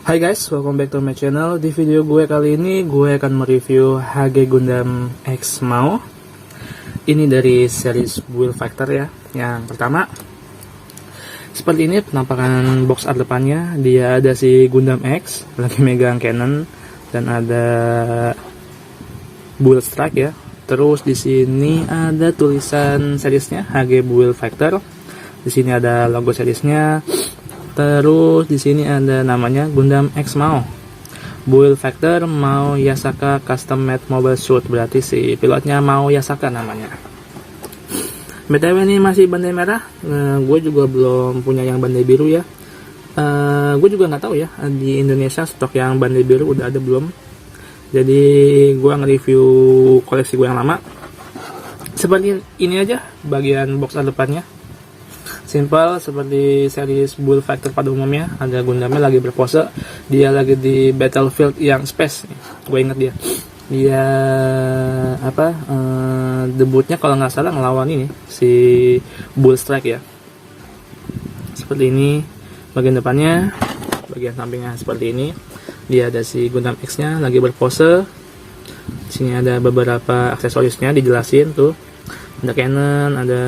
Hai guys, welcome back to my channel. Di video gue kali ini gue akan mereview HG Gundam X Mao. Ini dari series Build Factor ya. Yang pertama, seperti ini penampakan box art depannya. Dia ada si Gundam X lagi megang cannon dan ada Build Strike ya. Terus di sini ada tulisan seriesnya HG Build Factor. Di sini ada logo seriesnya. Terus di sini ada namanya Gundam X Mao. Build Factor Mao Yasaka Custom Made Mobile Suit. Berarti si pilotnya Mao Yasaka namanya. BTW ini masih bandai merah. Gue juga belum punya yang bandai biru ya. Gue juga nggak tahu ya di Indonesia stok yang bandai biru udah ada belum. Jadi gue nge-review koleksi gue yang lama. Seperti ini aja bagian box art depannya. Simple seperti series Build Factor pada umumnya. Ada Gundamnya lagi berpose. Dia lagi di battlefield yang space. Gue inget dia. Dia debutnya kalau nggak salah ngelawan ini si Bull Strike ya. Seperti ini bagian depannya. Bagian sampingnya seperti ini. Dia ada si Gundam X-nya lagi berpose. Di sini ada beberapa aksesorisnya dijelasin tuh. Ada cannon, ada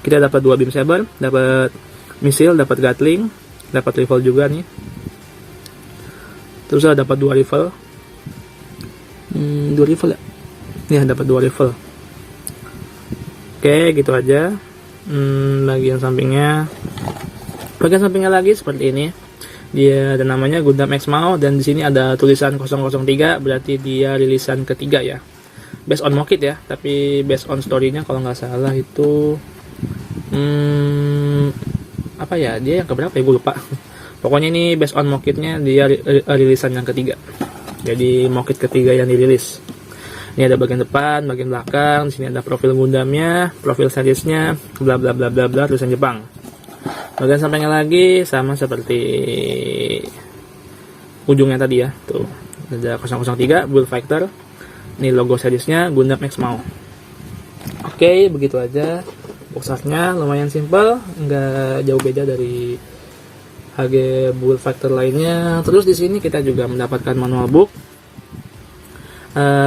kita dapat 2 beam saber, dapat misil, dapat gatling, dapat rifle juga nih. Terus ada dapat 2 rifle. 2 rifle ya? Ya, dapat 2 rifle. Oke, gitu aja. Bagian sampingnya lagi seperti ini. Dia ada namanya Gundam X Mao dan di sini ada tulisan 003, berarti dia rilisan ketiga ya. Based on Mokit ya, tapi based on story-nya kalau nggak salah itu apa ya, dia yang keberapa ya, gue lupa. Pokoknya ini based on Mokitnya dia rilisan yang ketiga. Jadi Mokit ketiga yang dirilis. Ini ada bagian depan, bagian belakang. Di sini ada profil Gundamnya, profil seriesnya, bla bla bla bla bla, tulisan Jepang. Bagian sampingnya lagi sama seperti ujungnya tadi ya. Tuh, ada 003 Build Factor. Ini logo seriesnya Gundam X Mao. Oke, begitu aja. Box artnya lumayan simple, nggak jauh beda dari HG Build Factor lainnya. Terus di sini kita juga mendapatkan manual book.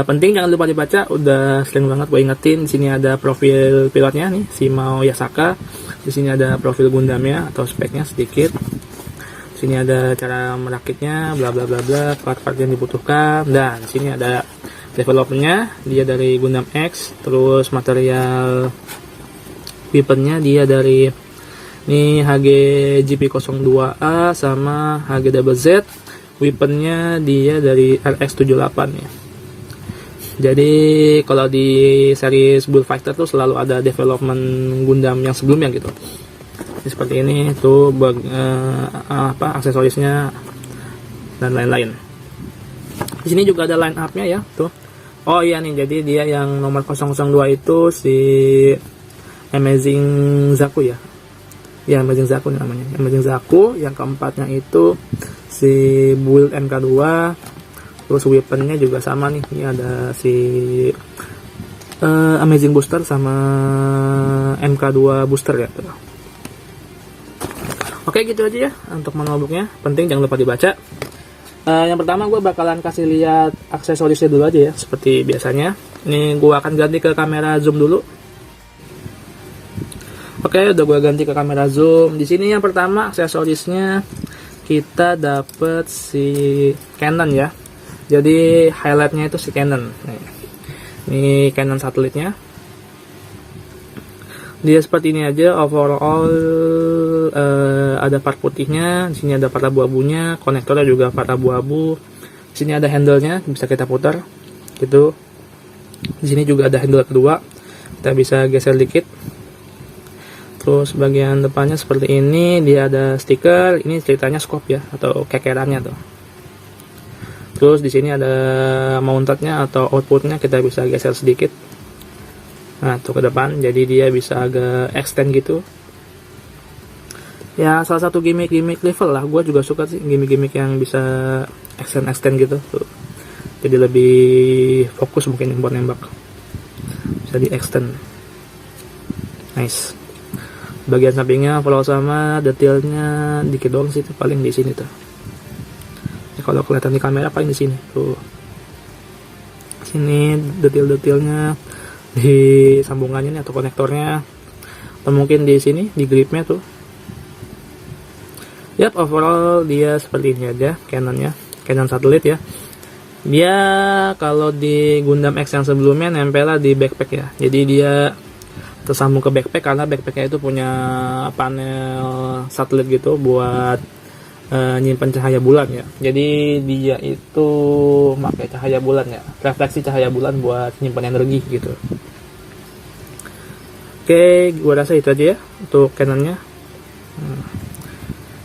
Penting jangan lupa dibaca. Udah sering banget gue ingetin. Di sini ada profil pilotnya nih, si Mao Yasaka. Di sini ada profil Gundamnya atau speknya sedikit. Di sini ada cara merakitnya, bla bla bla bla, part-part yang dibutuhkan. Dan di sini ada developmentnya, dia dari Gundam X. Terus material weaponnya dia dari ini HG GP02A sama HG Double Z. Weaponnya dia dari RX78 ya. Jadi kalau di series Build Factor tuh selalu ada development Gundam yang sebelumnya gitu. Jadi seperti ini tuh aksesorisnya dan lain-lain. Di sini juga ada line up-nya ya tuh. Oh iya nih, jadi dia yang nomor 002 itu si Amazing Zaku ya. Ya, Amazing Zaku namanya. Amazing Zaku. Yang keempatnya itu si Build MK2. Terus weaponnya juga sama nih. Ini ada si Amazing Booster sama MK2 Booster ya. Oke, gitu aja ya untuk manual booknya. Penting jangan lupa dibaca. Yang pertama gue bakalan kasih lihat aksesorisnya dulu aja ya. Seperti biasanya. Ini gue akan ganti ke kamera zoom dulu. Oke, udah gue ganti ke kamera zoom. Di sini yang pertama aksesorisnya kita dapet si cannon ya. Jadi highlightnya itu si cannon. Ini cannon satelitnya. Dia seperti ini aja. Overall ada part putihnya. Di sini ada part abu-abunya. Konektornya juga part abu-abu. Di sini ada handle-nya, bisa kita putar. Gitu. Di sini juga ada handle kedua. Kita bisa geser dikit. Terus bagian depannya seperti ini, dia ada stiker. Ini ceritanya scope ya, atau kekerannya tuh. Terus di sini ada mountednya atau outputnya, kita bisa geser sedikit. Nah tuh ke depan, jadi dia bisa agak extend gitu. Ya salah satu gimmick level lah, gue juga suka sih gimmick yang bisa extend gitu. Tuh. Jadi lebih fokus mungkin buat nembak. Bisa di extend. Nice. Bagian sampingnya follow sama, detailnya dikit doang sih, paling di sini tuh. kalau kelihatan di kamera paling di sini tuh, sini detail-detailnya di sambungannya nih, atau konektornya, atau mungkin di sini di gripnya tuh. Yap, overall dia seperti ini aja Canonnya, Canon satelit ya. Dia kalau di Gundam X yang sebelumnya nempel di backpack ya, jadi dia tersambung ke backpack karena backpacknya itu punya panel satelit gitu buat nyimpan cahaya bulan ya. Jadi dia itu pakai cahaya bulan ya, refleksi cahaya bulan buat nyimpan energi gitu. Oke, gua rasa itu aja ya untuk Canonnya.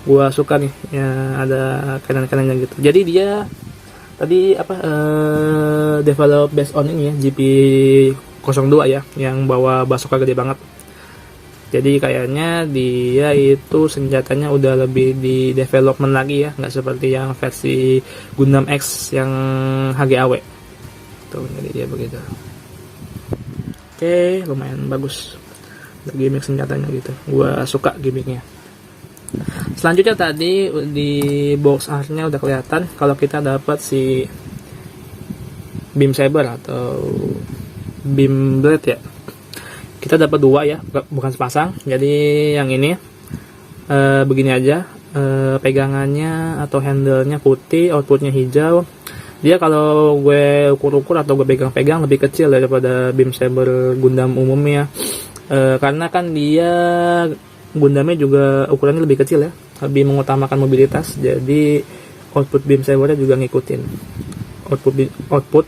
Gua suka nih ya, ada Canon-Canonnya gitu. Jadi dia tadi develop based on ini ya, GP02 ya, yang bawa bazooka gede banget. Jadi kayaknya dia itu senjatanya udah lebih di development lagi ya, nggak seperti yang versi Gundam X yang HGAW. Tuh, jadi dia begitu. Oke, lumayan bagus. Ada gimmick senjatanya gitu. Gua suka gimmicknya. Selanjutnya tadi di box artnya udah kelihatan kalau kita dapat si beam saber atau beam blade ya. Kita dapat dua ya, bukan sepasang. Jadi yang ini begini aja, pegangannya atau handle-nya putih, outputnya hijau. Dia kalau gue ukur-ukur atau gue pegang-pegang lebih kecil daripada beam saber Gundam umumnya. Karena kan dia Gundamnya juga ukurannya lebih kecil ya, lebih mengutamakan mobilitas. Jadi output beam sabernya juga ngikutin. Output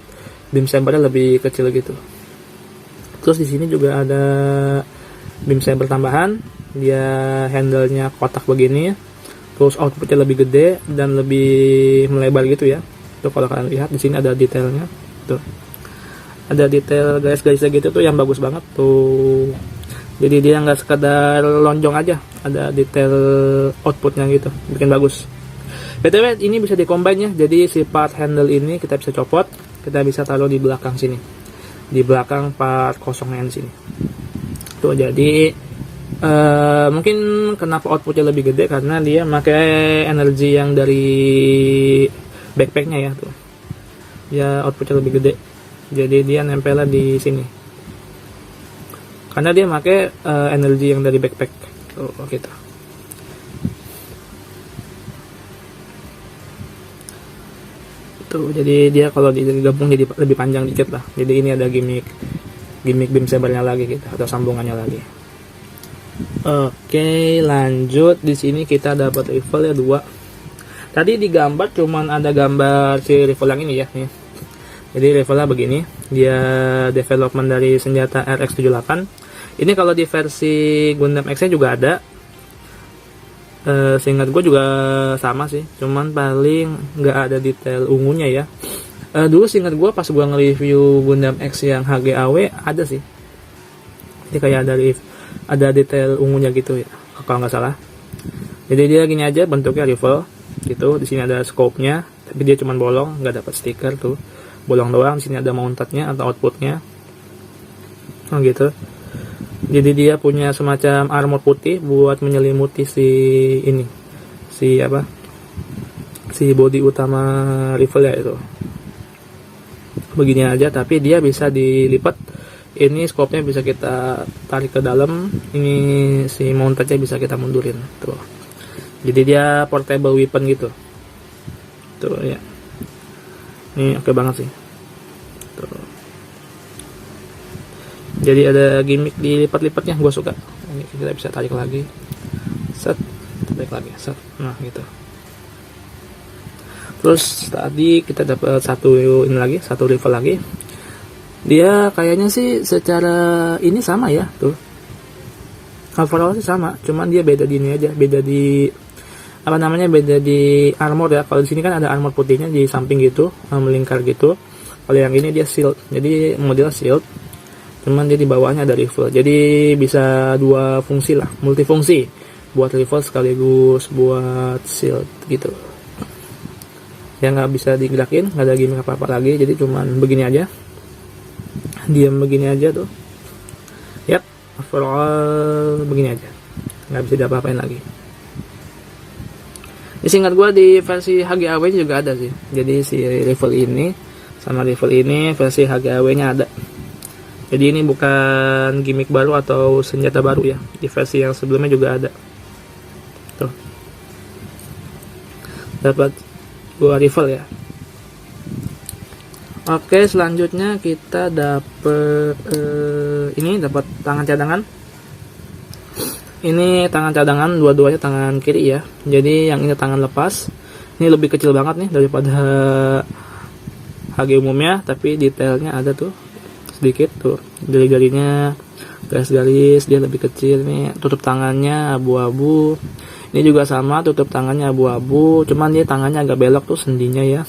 beam sabernya lebih kecil gitu. Terus di sini juga ada beam saber tambahan, dia handle-nya kotak begini, terus outputnya lebih gede dan lebih melebar gitu ya. Tuh kalau kalian lihat di sini ada detailnya, tuh ada detail garis-garisnya gitu tuh yang bagus banget tuh. Jadi dia nggak sekedar lonjong aja, ada detail outputnya gitu, bikin bagus. BTW ini bisa di-combine ya, jadi si part handle ini kita bisa copot, kita bisa taruh di belakang sini, di belakang part kosongnya di sini. Tuh jadi mungkin kenapa outputnya lebih gede karena dia pakai energi yang dari backpacknya ya tuh. Ya outputnya lebih gede. Jadi dia nempelnya di sini. Karena dia pakai energi yang dari backpack. Tuh gitu. Tuh, jadi dia kalau digabung jadi lebih panjang dikit lah. Jadi ini ada gimmick beam sabernya lagi gitu, atau sambungannya lagi. Oke, lanjut. Di sini kita dapat rifle ya 2. Tadi di gambar cuman ada gambar si rifle yang ini ya nih. Jadi rifle-nya begini, dia development dari senjata RX78. Ini kalau di versi Gundam X-nya juga ada. Seingat gue juga sama sih, cuman paling nggak ada detail ungunya ya. Dulu seingat gue pas gue nge-review Gundam X yang HGAW ada sih. Jadi kayak ada detail ungunya gitu ya, kalau nggak salah. Jadi dia gini aja bentuknya rifle gitu. Di sini ada scope-nya, tapi dia cuman bolong, nggak dapat stiker tuh. Bolong doang. Di sini ada mountednya atau outputnya. Oh gitu. Jadi dia punya semacam armor putih buat menyelimuti si body utama rifle ya itu. Begini aja, tapi dia bisa dilipat. Ini scope-nya bisa kita tarik ke dalam. Ini si mountednya bisa kita mundurin tuh. Jadi dia portable weapon gitu. Tuh ya. Ini oke banget sih. Tuh. Jadi ada gimmick di lipat-lipatnya, gue suka. Ini kita bisa tarik lagi, set, tarik lagi, set. Nah gitu. Terus tadi kita dapat satu rifle lagi. Dia kayaknya sih secara ini sama ya tuh. Overall sih sama, cuman dia beda di ini aja, beda di beda di armor ya. Kalau di sini kan ada armor putihnya di samping gitu, melingkar gitu. Kalau yang ini dia shield, jadi model shield. Cuman dia di bawahnya ada rifle, jadi bisa dua fungsi lah, multifungsi, buat rifle sekaligus buat shield gitu. Yang nggak bisa digerakin, nggak ada gimmick apa-apa lagi, jadi cuman begini aja, diam begini aja tuh. Yap, overall begini aja, nggak bisa diapa-apain lagi. Seingat gue di versi HGAW juga ada sih. Jadi si rifle ini sama rifle ini versi HGAW-nya ada. Jadi ini bukan gimmick baru atau senjata baru ya. Di versi yang sebelumnya juga ada. Tuh. Dapat 2 rifle ya. Oke, selanjutnya kita dapat ini dapat tangan cadangan. Ini tangan cadangan, dua-duanya tangan kiri ya. Jadi yang ini tangan lepas. Ini lebih kecil banget nih daripada HG umumnya, tapi detailnya ada tuh sedikit tuh. Jari-jarinya garis-garis dia lebih kecil nih. Tutup tangannya abu-abu. Ini juga sama, tutup tangannya abu-abu. Cuman dia tangannya agak belok tuh sendinya ya.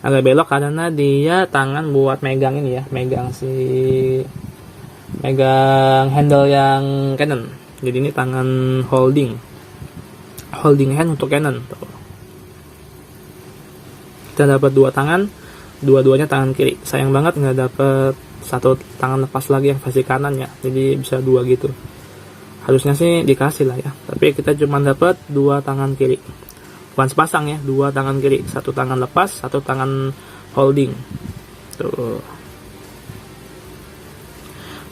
Agak belok karena dia tangan buat megang ini ya, megang handle yang Canon. Jadi ini tangan holding hand untuk Canon. Kita dapat 2 tangan, dua-duanya tangan kiri. Sayang banget nggak dapat satu tangan lepas lagi yang versi kanan ya. Jadi bisa 2 gitu. Harusnya sih dikasih lah ya. Tapi kita cuma dapat 2 tangan kiri. Bukan sepasang ya, 2 tangan kiri, 1 tangan lepas, 1 tangan holding. Tuh.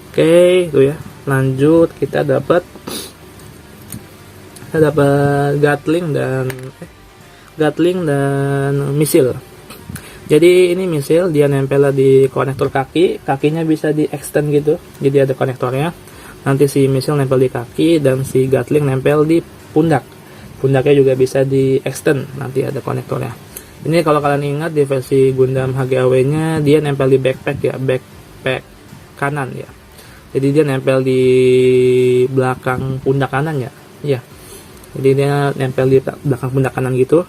Oke, itu ya. Lanjut kita dapat Gatling dan misil. Jadi ini misil dia nempel di konektor kakinya bisa di extend gitu. Jadi ada konektornya. Nanti si misil nempel di kaki dan si Gatling nempel di pundaknya juga bisa di extend, nanti ada konektornya. Ini kalau kalian ingat di versi Gundam HGAW-nya dia nempel di backpack ya, backpack kanan ya. Jadi dia nempel di belakang pundak kanan ya. Iya. Jadi dia nempel di belakang pundak kanan gitu.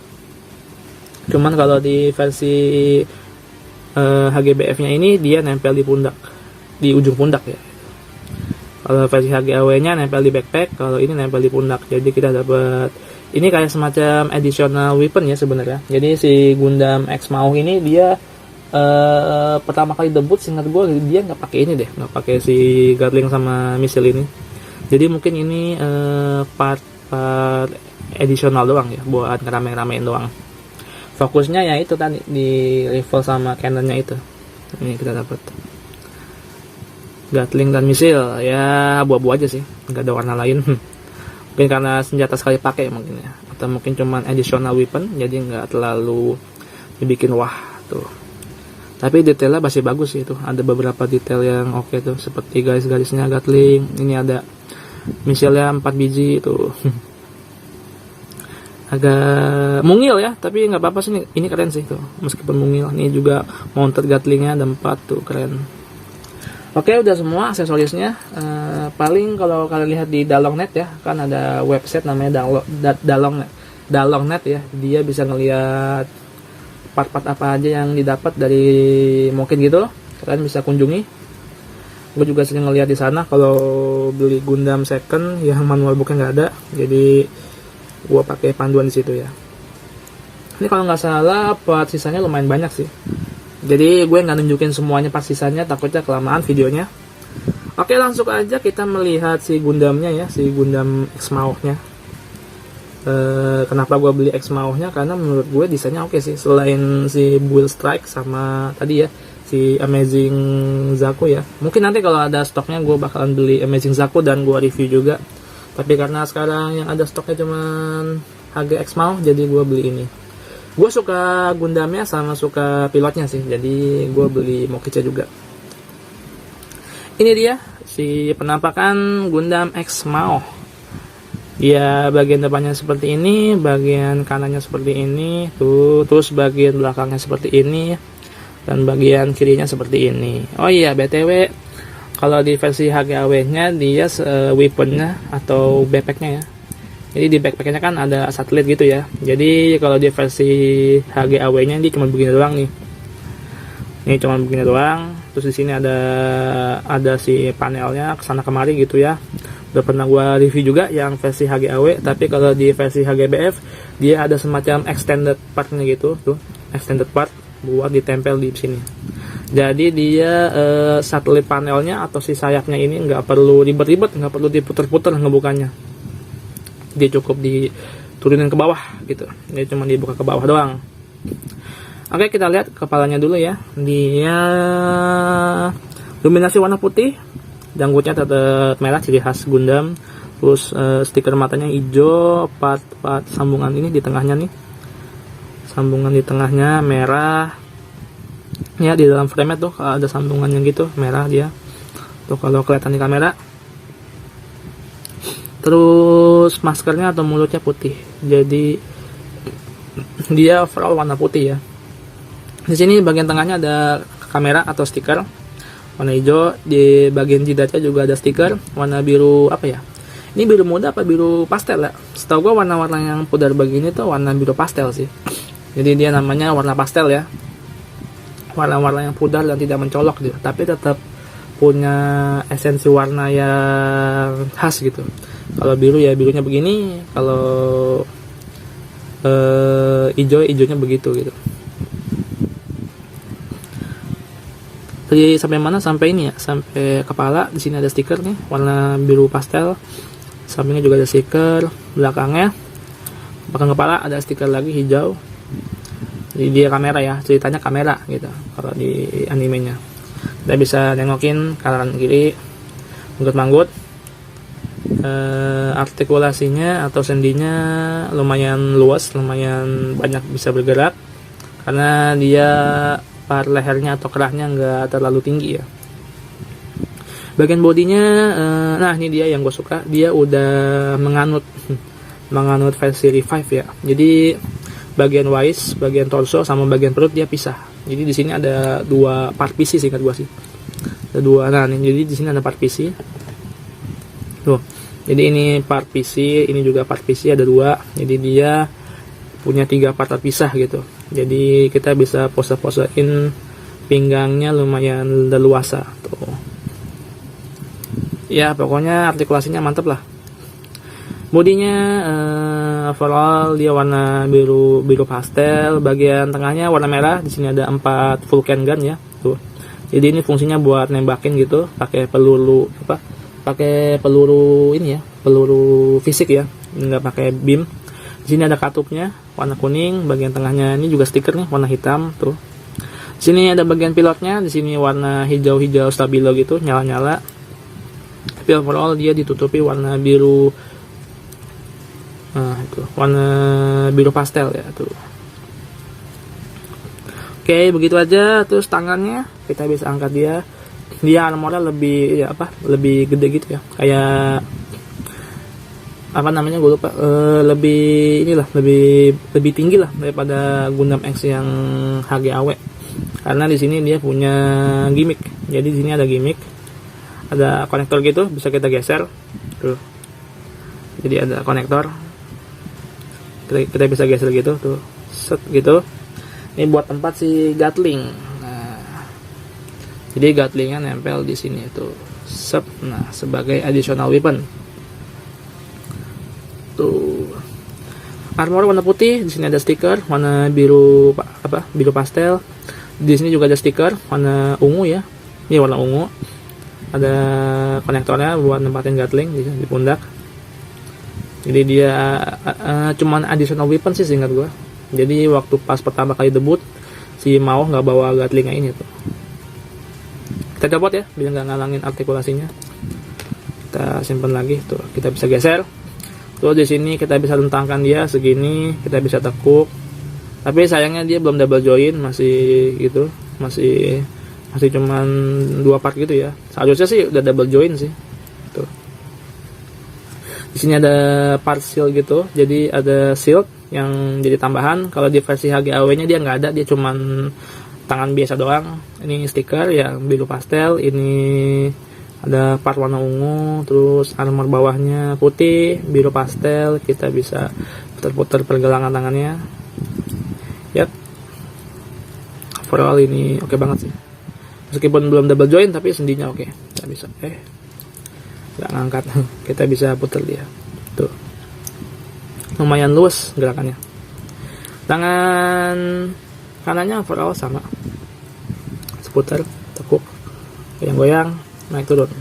Cuman kalau di versi HGBF-nya ini dia nempel di pundak, di ujung pundak ya. Kalau versi HGAW-nya nempel di backpack, kalau ini nempel di pundak. Jadi kita dapat ini kayak semacam additional weapon ya sebenarnya. Jadi si Gundam X Mao ini dia pertama kali debut, seingat gue dia nggak pakai ini deh, nggak pakai si Gatling sama misil ini. Jadi mungkin ini part additional doang ya, buat ngerame-ramein doang. Fokusnya ya itu tadi di rifle sama cannonnya itu. Ini kita dapat Gatling dan misil ya, abu-abu aja sih, nggak ada warna lain. Mungkin karena senjata sekali pakai mungkin ya, atau mungkin cuman additional weapon, jadi nggak terlalu dibikin wah tuh. Tapi detailnya masih bagus sih itu, ada beberapa detail yang oke tuh, seperti garis-garisnya Gatling. Ini ada misilnya 4 biji tuh. Agak mungil ya, tapi nggak apa-apa sih, ini keren sih tuh, meskipun mungil. Ini juga mounted Gatlingnya ada 4 tuh, keren. Oke, udah semua aksesorisnya. Paling kalau kalian lihat di Dalongnet ya, kan ada website namanya Dalongnet ya. Dia bisa ngelihat part-part apa aja yang didapat dari mungkin gitu loh. Kalian bisa kunjungi. Gue juga sering ngelihat di sana kalau beli Gundam second yang manual booknya nggak ada. Jadi gue pakai panduan di situ ya. Ini kalau nggak salah part sisanya lumayan banyak sih. Jadi gue nggak nunjukin semuanya pas sisanya, takutnya kelamaan videonya. Oke, langsung aja kita melihat si Gundamnya ya, si Gundam X Mao-nya. Kenapa gue beli X Mao-nya? Karena menurut gue desainnya oke sih. Selain si Build Strike sama tadi ya si Amazing Zaku ya. Mungkin nanti kalau ada stoknya gue bakalan beli Amazing Zaku dan gue review juga. Tapi karena sekarang yang ada stoknya cuman HG X Mao, jadi gue beli ini. Gue suka Gundamnya sama suka pilotnya sih, jadi gue beli Mokicha juga. Ini dia si penampakan Gundam X Mao. Ya, bagian depannya seperti ini, bagian kanannya seperti ini, tuh, terus bagian belakangnya seperti ini, dan bagian kirinya seperti ini. Oh iya, BTW, kalau di versi HGAW-nya dia weaponnya atau backpacknya ya. Jadi di backpacknya kan ada satelit gitu ya. Jadi kalau di versi HGAW-nya dia cuma begini doang nih. Ini cuma begini doang. Terus di sini ada si panelnya kesana kemari gitu ya. Udah pernah gua review juga yang versi HGAW. Tapi kalau di versi HGBF dia ada semacam extended partnya gitu tuh, extended part buat ditempel di sini. Jadi dia satelit panelnya atau si sayapnya ini nggak perlu ribet-ribet, nggak perlu diputer-puter ngebukanya. Dia cukup turunin ke bawah gitu, dia cuma dibuka ke bawah doang. Oke, kita lihat kepalanya dulu ya. Dia dominasi warna putih, janggutnya tetap merah, ciri khas Gundam. Terus stiker matanya hijau, part sambungan ini di tengahnya nih, sambungan di tengahnya merah ya. Di dalam frame tuh ada sambungannya gitu, merah dia tuh kalau kelihatan di kamera. Terus maskernya atau mulutnya putih, jadi dia overall warna putih ya. Di sini bagian tengahnya ada kamera atau stiker warna hijau. Di bagian jidatnya juga ada stiker warna biru, apa ya, ini biru muda apa biru pastel ya. Setahu gua warna-warna yang pudar begini tuh warna biru pastel sih, jadi dia namanya warna pastel ya. Warna-warna yang pudar dan tidak mencolok gitu, tapi tetap punya esensi warna yang khas gitu. Kalau biru ya birunya begini, kalau hijaunya begitu gitu. Jadi sampai mana? Sampai ini ya, sampai kepala. Di sini ada stiker nih warna biru pastel. Sampingnya juga ada stiker. Belakangnya, belakang kepala ada stiker lagi hijau. Jadi dia kamera ya, ceritanya kamera gitu kalau di animenya. Kita bisa nengokin kanan kiri, manggut-manggut. Artikulasinya atau sendinya lumayan luas, lumayan banyak bisa bergerak karena dia part lehernya atau kerahnya nggak terlalu tinggi ya. Bagian bodinya, nah ini dia yang gue suka, dia udah menganut versi Revive ya. Jadi bagian waist, bagian torso sama bagian perut dia pisah. Jadi di sini ada dua part PC singkat gue sih. Ada dua, nah nih, jadi di sini ada part PC. Tuh. Jadi ini part PC, ini juga part PC, ada dua. Jadi dia punya 3 part terpisah gitu. Jadi kita bisa pose-posein pinggangnya lumayan leluasa tuh. Ya pokoknya artikulasinya mantep lah. Bodinya overall dia warna biru pastel. Bagian tengahnya warna merah. Di sini ada 4 Vulcan gun ya tuh. Jadi ini fungsinya buat nembakin gitu, pakai peluru ini ya, peluru fisik ya, nggak pakai beam. Di sini ada katupnya warna kuning, bagian tengahnya ini juga stiker nih warna hitam tuh. Di sini ada bagian pilotnya, di sini warna hijau stabilo gitu, nyala-nyala. Tapi overall dia ditutupi warna biru. Nah, itu warna biru pastel ya tuh. Oke, begitu aja. Terus tangannya kita bisa angkat dia. Dia armornya lebih ya lebih gede gitu ya. Kayak apa namanya gue lupa, lebih tinggi lah daripada Gundam X yang HGAW. Karena di sini dia punya gimmick. Jadi di sini ada gimmick, ada konektor gitu, bisa kita geser tuh. Jadi ada konektor, kita bisa geser gitu tuh, set gitu. Ini buat tempat si Gatling. Nah, jadi Gatlingnya nempel di sini tuh, set. Nah, sebagai additional weapon. Tuh. Armor warna putih, di sini ada stiker warna biru biru pastel. Di sini juga ada stiker warna ungu ya. Ini warna ungu. Ada konektornya buat nempatin Gatling di pundak. Jadi dia cuman additional weapon sih seingat gua. Jadi waktu pas pertama kali debut si Mao nggak bawa Gatlingnya ini tuh. Kita copot ya biar nggak ngalangin artikulasinya. Kita simpan lagi tuh, kita bisa geser. Terus di sini kita bisa rentangkan dia segini, kita bisa tekuk. Tapi sayangnya dia belum double join, masih gitu, masih cuman 2 part gitu ya. Seharusnya sih udah double join sih. Tuh. Di sini ada part shield gitu, jadi ada shield yang jadi tambahan. Kalau di versi HGAW-nya dia nggak ada, dia cuman tangan biasa doang. Ini stiker yang biru pastel, ini ada part warna ungu, terus armor bawahnya putih, biru pastel. Kita bisa putar-putar pergelangan tangannya. Yap. Overall ini oke banget sih. Meskipun belum double join tapi sendinya oke. Kita bisa nggak ngangkat. Kita bisa putar dia. Tuh. Lumayan luas gerakannya. Tangan kanannya overall sama. Seputar, tekuk, goyang-goyang, naik turun.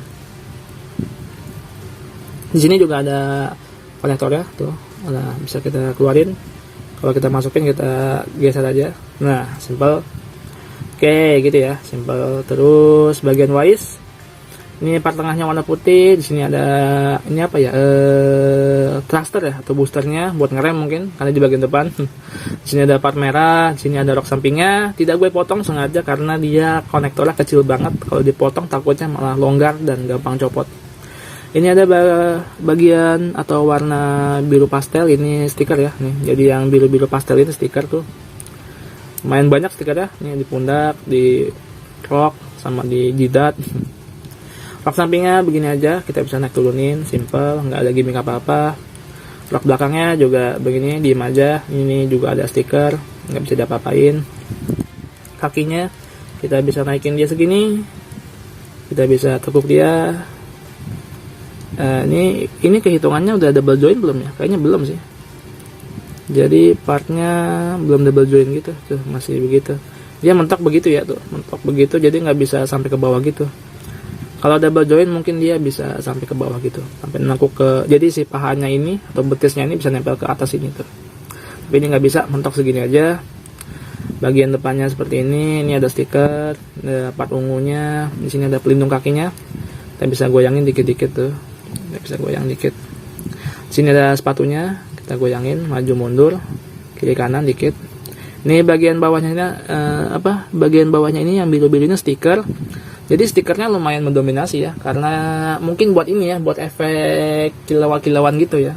Di sini juga ada konektornya tuh, Nah, bisa kita keluarin. Kalau kita masukin kita geser aja. Nah, simple. Oke, gitu ya, simple. Terus bagian wise, ini part tengahnya warna putih. Di sini ada ini apa ya? Thruster ya atau boosternya buat ngerem mungkin karena di bagian depan. Di sini ada part merah. Di sini ada rok sampingnya. Tidak gue potong sengaja karena dia konektornya kecil banget. Kalau dipotong takutnya malah longgar dan gampang copot. Ini ada bagian atau warna biru pastel. Ini stiker ya. Nih, jadi yang biru-biru pastel ini stiker tuh. Lumayan banyak stikernya. Ini di pundak, di rok, sama di jidat. Rok sampingnya begini aja, kita bisa naik turunin, simple, nggak ada gimmick apa-apa. Rok belakangnya juga begini, diem aja. Ini juga ada stiker, nggak bisa diapa-apain. Kakinya kita bisa naikin dia segini, kita bisa tekuk dia. Ini kehitungannya udah double join belum ya? Kayaknya belum sih. Jadi partnya belum double join gitu, tuh masih begitu. Dia mentok begitu ya tuh, mentok begitu, jadi nggak bisa sampai ke bawah gitu. Kalau double join mungkin dia bisa sampai ke bawah gitu, sampai nangkuk ke, jadi si pahanya ini atau betisnya ini bisa nempel ke atas ini tuh. Tapi ini nggak bisa, mentok segini aja. Bagian depannya seperti ini ada stiker, ada part ungunya, di sini ada pelindung kakinya. Kita bisa goyangin dikit-dikit tuh, kita bisa goyang dikit. Di sini ada sepatunya, kita goyangin maju mundur, kiri kanan dikit. Ini bagian bawahnya ini bagian bawahnya ini yang biru-biru ini stiker. Jadi stikernya lumayan mendominasi ya, karena mungkin buat ini ya, buat efek kilauan-kilauan gitu ya.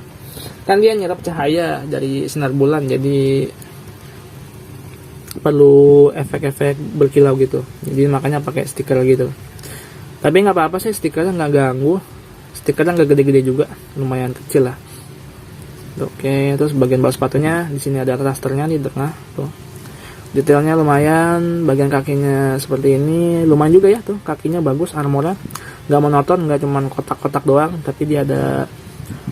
Kan dia nyerap cahaya dari sinar bulan, jadi perlu efek-efek berkilau gitu. Jadi makanya pakai stiker gitu. Tapi nggak apa-apa sih, stikernya nggak ganggu. Stikernya nggak gede-gede juga, lumayan kecil lah. Oke, terus bagian bawah sepatunya di sini ada rasternya di tengah tuh. Detailnya lumayan, bagian kakinya seperti ini, lumayan juga ya tuh, kakinya bagus, armornya nggak monoton, nggak cuman kotak-kotak doang, tapi dia ada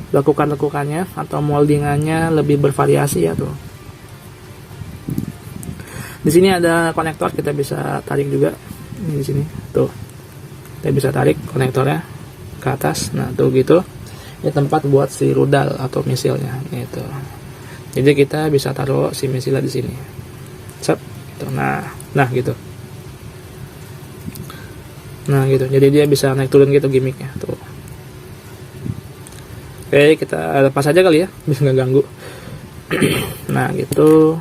lekukan-lekukannya atau moldingannya lebih bervariasi ya tuh. Di sini ada konektor, kita bisa tarik juga. Ini di sini tuh, kita bisa tarik konektornya ke atas. Nah tuh gitu, ini tempat buat si rudal atau misilnya itu. Jadi kita bisa taruh si misilnya di sini. Set, gitu. Nah gitu. Nah gitu. Jadi dia bisa naik turun gitu gimmicknya tuh. Oke, kita lepas aja kali ya, bisa nggak ganggu. Nah gitu.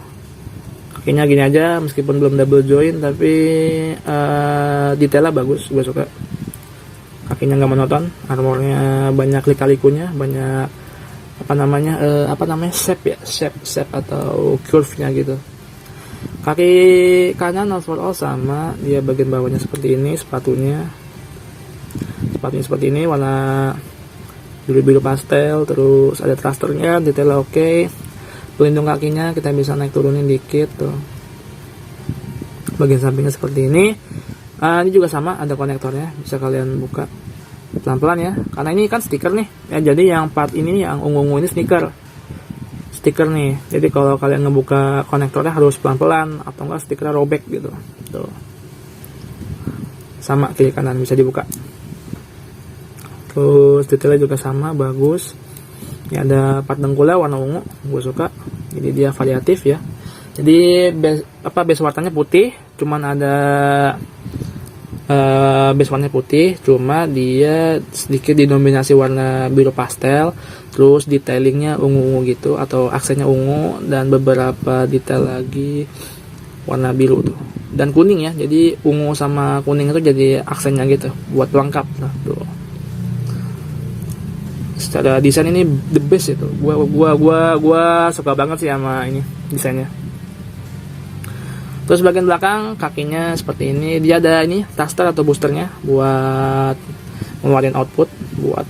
Kakinya gini aja, meskipun belum double join, tapi detailnya bagus, gue suka. Kakinya nggak monoton, armornya banyak lika-likunya, banyak shape atau curve-nya gitu. Kaki kanan overall sama, dia bagian bawahnya seperti ini, sepatunya seperti ini, warna biru-biru pastel, terus ada thrusternya, detailnya oke. Pelindung kakinya kita bisa naik turunin dikit tuh. Bagian sampingnya seperti ini. Ini juga sama, ada konektornya, bisa kalian buka pelan-pelan ya, karena ini kan stiker nih ya, jadi yang part ini yang ungu-ungu ini stiker nih, jadi kalau kalian ngebuka konektornya harus pelan-pelan atau enggak stikernya robek gitu tuh. Sama kiri kanan bisa dibuka. Terus detailnya juga sama, bagus. Ini ada part dengkulnya warna ungu, gue suka, jadi dia variatif ya. Jadi base warnanya putih, cuman ada base warnanya putih, cuma dia sedikit didominasi warna biru pastel, terus detailingnya ungu-ungu gitu atau aksennya ungu, dan beberapa detail lagi warna biru tuh dan kuning ya, jadi ungu sama kuning itu jadi aksennya gitu buat pelengkap. Nah tuh, secara desain ini the best itu, gua suka banget sih sama ini desainnya. Terus bagian belakang kakinya seperti ini, dia ada ini thruster atau boosternya buat ngeluarin output, buat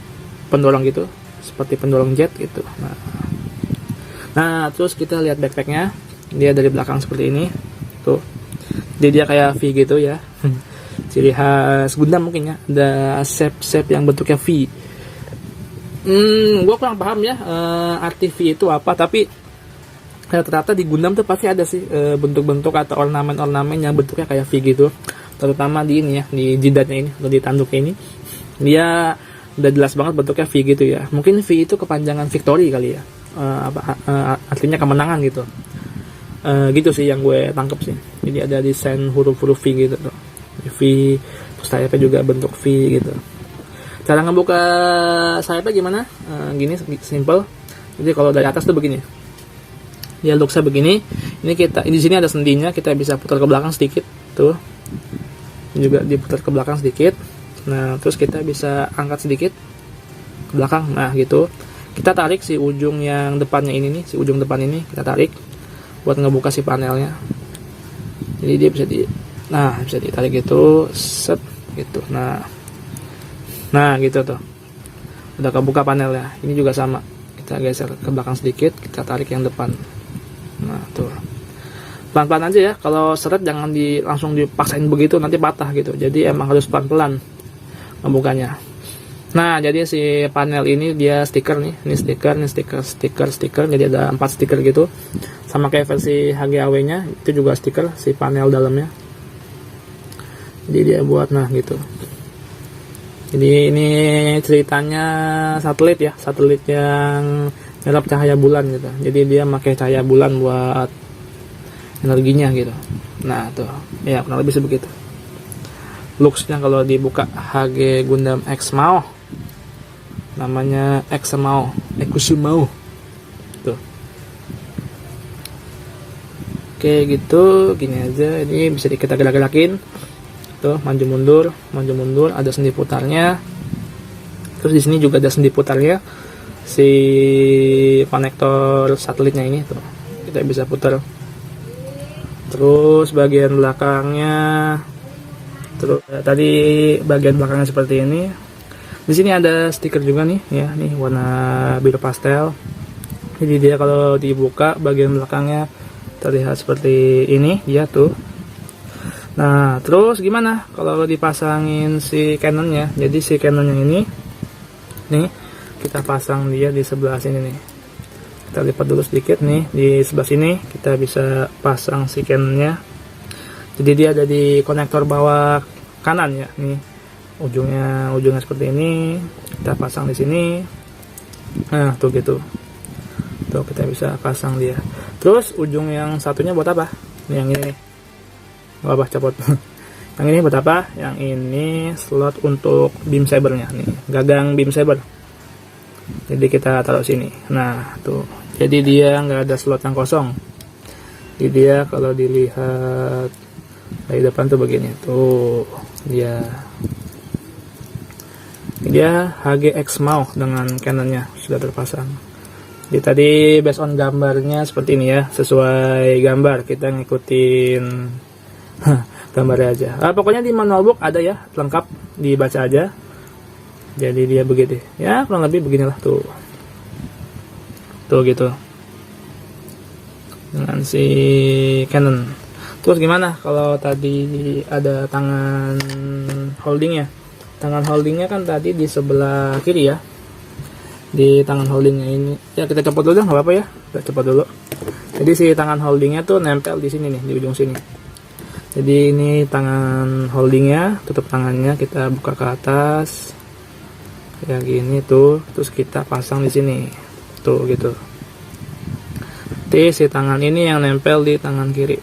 pendorong gitu, seperti pendorong jet gitu. Nah terus kita lihat backpacknya, dia dari belakang seperti ini tuh, jadi dia kayak V gitu ya. Ciri khas Gundam mungkin ya, ada shape yang bentuknya V. Gue kurang paham ya arti V itu apa, tapi ternyata di Gundam tuh pasti ada sih bentuk-bentuk atau ornamen-ornamen yang bentuknya kayak V gitu, terutama di ini ya, di jidatnya ini atau di tanduknya ini, dia udah jelas banget bentuknya V gitu ya. Mungkin V itu kepanjangan victory kali ya, artinya kemenangan gitu. Gitu sih yang gue tangkep sih. Jadi ada desain huruf-huruf V gitu tuh. V, terus sayapnya juga bentuk V gitu. Cara ngebuka sayapnya gimana? Gini simple. Jadi kalau dari atas tuh begini. Dia looknya begini. Ini kita di sini ada sendinya, kita bisa putar ke belakang sedikit tuh. Juga diputar ke belakang sedikit. Nah, terus kita bisa angkat sedikit ke belakang. Nah, gitu. Kita tarik si ujung yang depannya ini nih, si ujung depan ini kita tarik buat ngebuka si panelnya. Jadi dia bisa bisa ditarik gitu, set gitu. Nah gitu tuh. Udah kebuka panelnya. Ini juga sama. Kita geser ke belakang sedikit, kita tarik yang depan. Nah, tuh. Pelan-pelan aja ya. Kalau seret jangan langsung dipaksain begitu, nanti patah gitu. Jadi emang harus pelan-pelan ngebukanya. Nah, jadi si panel ini dia stiker nih. Ini stiker. Jadi ada 4 stiker gitu. Sama kayak versi HGAW-nya, itu juga stiker si panel dalamnya. Jadi dia buat gitu. Jadi ini ceritanya satelit ya, satelit yang nyerap cahaya bulan gitu. Jadi dia pakai cahaya bulan buat energinya gitu. Nah tuh, ya kurang lebih sebegitu. Looksnya kalau dibuka HG Gundam X Mao, namanya Exumao tuh. Oke gitu, gini aja. Ini bisa kita gerak-gerakin. Tuh, maju mundur, ada sendi putarnya. Terus di sini juga ada sendi putarnya si konektor satelitnya ini tuh. Kita bisa putar. Terus bagian belakangnya, terus tadi bagian belakangnya seperti ini. Di sini ada stiker juga nih ya, nih warna biru pastel. Jadi dia kalau dibuka bagian belakangnya terlihat seperti ini dia tuh. Nah, terus gimana kalau dipasangin si Canonnya? Jadi si Canonnya ini, nih kita pasang dia di sebelah sini nih. Kita lipat dulu sedikit nih di sebelah sini. Kita bisa pasang si Canonnya. Jadi dia ada di konektor bawah kanan ya, nih ujungnya seperti ini. Kita pasang di sini. Nah, tuh gitu. Tuh kita bisa pasang dia. Terus ujung yang satunya buat apa? Yang ini nih. Copot. Yang ini buat apa? Yang ini slot untuk beam sabernya nih, gagang beam saber. Jadi kita taruh sini. Nah tuh, jadi dia nggak ada slot yang kosong. Jadi dia kalau dilihat dari depan tuh begini tuh, dia HGX Mao dengan Canonnya sudah terpasang. Jadi tadi based on gambarnya seperti ini ya, sesuai gambar kita ngikutin gambarnya aja. Pokoknya di manual book ada ya, lengkap, dibaca aja. Jadi dia begitu ya, kurang lebih beginilah tuh gitu dengan si Canon. Terus gimana kalau tadi ada tangan holdingnya? Tangan holdingnya kan tadi di sebelah kiri ya, di tangan holdingnya ini ya, kita copot dulu, nggak apa-apa ya, kita copot dulu. Jadi si tangan holdingnya tuh nempel di sini nih, di ujung sini. Jadi ini tangan holdingnya, tutup tangannya, kita buka ke atas kayak gini tuh, terus kita pasang di sini tuh gitu. Jadi si tangan ini yang nempel di tangan kiri,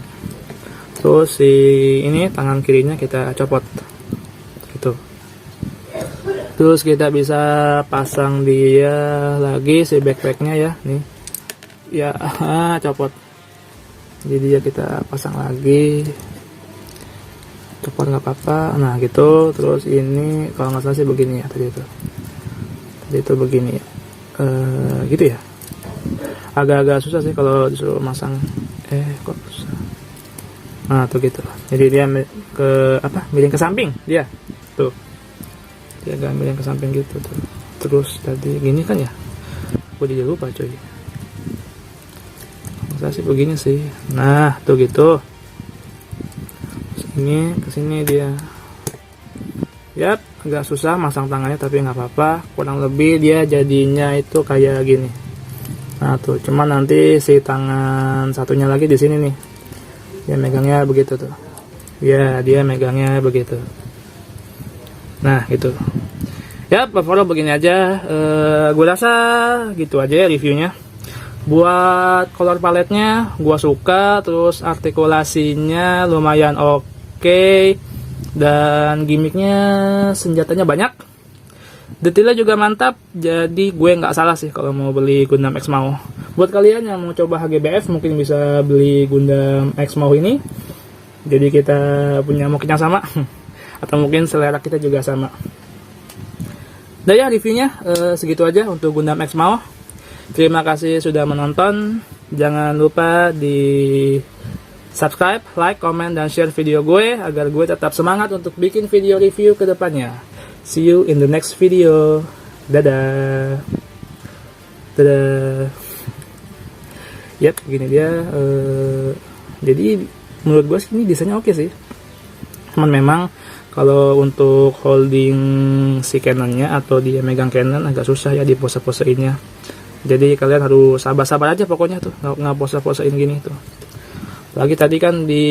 terus si ini tangan kirinya kita copot gitu. Terus kita bisa pasang dia lagi si backpacknya ya, nih ya, copot. Jadi dia kita pasang lagi, copot nggak apa-apa. Nah gitu. Terus ini kalau nggak salah sih begini ya, tadi itu begini ya, gitu ya. Agak-agak susah sih kalau disuruh masang, kok susah. Nah tuh gitu. Jadi dia miring ke samping dia tuh, dia agak miring ke samping gitu tuh. Terus tadi gini kan ya, aku jadi lupa coy. Masa sih begini sih. Nah tuh gitu. Ini kesini dia, yap, agak susah masang tangannya, tapi nggak apa-apa. Kurang lebih dia jadinya itu kayak gini. Nah tuh, cuman nanti si tangan satunya lagi di sini nih, dia megangnya begitu tuh. Ya, dia megangnya begitu. Nah gitu. Yap, overall begini aja. Gue rasa gitu aja ya reviewnya. Buat color paletnya gua suka, terus artikulasinya lumayan oke, dan gimmicknya senjatanya banyak, detailnya juga mantap. Jadi gue nggak salah sih kalau mau beli Gundam X Mao. Buat kalian yang mau coba HGBF mungkin bisa beli Gundam X Mao ini, jadi kita punya mock yang sama atau mungkin selera kita juga sama. Dan ya, reviewnya segitu aja untuk Gundam X Mao. Terima kasih sudah menonton. Jangan lupa di subscribe, like, comment, dan share video gue agar gue tetap semangat untuk bikin video review ke depannya. See you in the next video. Dadah. Dadah. Yap, gini dia. Jadi menurut gue sih ini desainnya oke sih. Cuman memang kalau untuk holding si Canonnya atau dia megang Canon agak susah ya di pose-poseinnya. Jadi kalian harus sabar-sabar aja pokoknya tuh, nggak pose-posein gini tuh. Lagi tadi kan di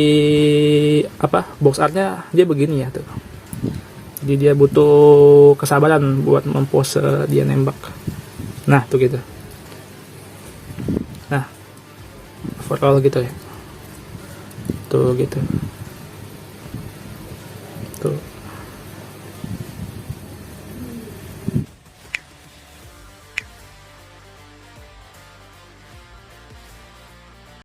box artnya dia begini ya tuh. Jadi dia butuh kesabaran buat mempose dia nembak. Nah tuh gitu. Nah overall gitu ya. Tuh gitu. Tuh.